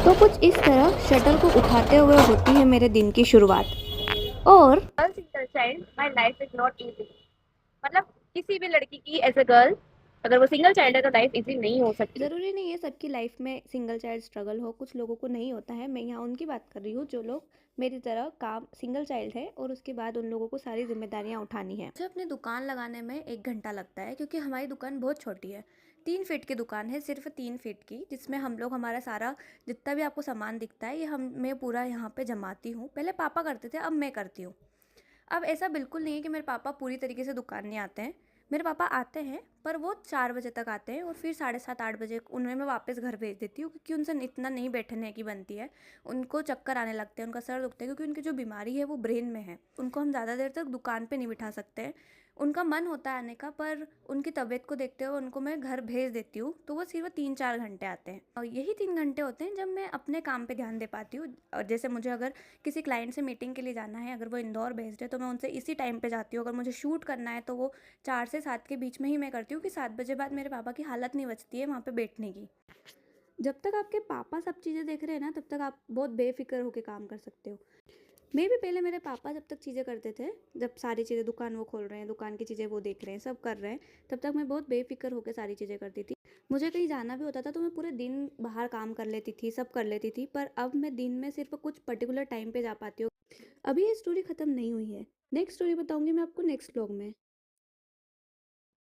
तो कुछ इस तरह शटल को उठाते हुए होती है मेरे दिन की शुरुआत। और girl single child my life is not easy. मतलब किसी भी लड़की की एज अ गर्ल अगर वो सिंगल चाइल्ड है तो लाइफ इजी नहीं हो सकती। ज़रूरी नहीं है सबकी लाइफ में सिंगल चाइल्ड स्ट्रगल हो, कुछ लोगों को नहीं होता है। मैं यहाँ उनकी बात कर रही हूँ जो लोग मेरी तरह काम सिंगल चाइल्ड है और उसके बाद उन लोगों को सारी जिम्मेदारियाँ उठानी है। मुझे अपनी दुकान लगाने में 1 घंटा लगता है क्योंकि हमारी दुकान बहुत छोटी है। 3 फीट की दुकान है, सिर्फ 3 फीट की, जिसमें हम लोग हमारा सारा जितना भी आपको सामान दिखता है ये हम मैं पूरा यहाँ पे जमाती हूँ। पहले पापा करते थे, अब मैं करती हूँ। अब ऐसा बिल्कुल नहीं है कि मेरे पापा पूरी तरीके से दुकान नहीं आते हैं। मेरे पापा आते हैं पर वो 4 बजे तक आते हैं और फिर 7:30 8 बजे उन्हें मैं वापस घर भेज देती हूँ क्योंकि उनसे इतना नहीं बैठने की बनती है। उनको चक्कर आने लगते हैं, उनका सर दुखता है क्योंकि उनकी जो बीमारी है वो ब्रेन में है। उनको हम ज़्यादा देर तक दुकान पे नहीं बिठा सकते हैं। उनका मन होता है आने का पर उनकी तबीयत को देखते हुए उनको मैं घर भेज देती हूँ, तो वो सिर्फ 3 4 घंटे आते हैं और यही 3 घंटे होते हैं जब मैं अपने काम पे ध्यान दे पाती हूँ। और जैसे मुझे अगर किसी क्लाइंट से मीटिंग के लिए जाना है, अगर वो इंदौर बेस्ड है तो मैं उनसे इसी टाइम पे जाती हूँ। अगर मुझे शूट करना है तो वो 4 से 7 के बीच में ही मैं करती हूँ कि 7 बजे बाद मेरे पापा की हालत नहीं बचती है वहाँ पे बैठने की। जब तक आपके पापा सब चीज़ें देख रहे हैं ना तब तक आप बहुत बेफिक्र होकर काम कर सकते हो। मैं भी पहले मेरे पापा जब तक चीज़ें करते थे, जब सारी चीज़ें दुकान वो खोल रहे हैं, दुकान की चीज़ें वो देख रहे हैं, सब कर रहे हैं, तब तक मैं बहुत बेफिक्र होकर सारी चीज़ें करती थी। मुझे कहीं जाना भी होता था तो मैं पूरे दिन बाहर काम कर लेती थी, सब कर लेती थी, पर अब मैं दिन में सिर्फ कुछ पर्टिकुलर टाइम पे जा पाती हूँ। अभी ये स्टोरी खत्म नहीं हुई है, नेक्स्ट स्टोरी बताऊंगी मैं आपको नेक्स्ट व्लॉग में।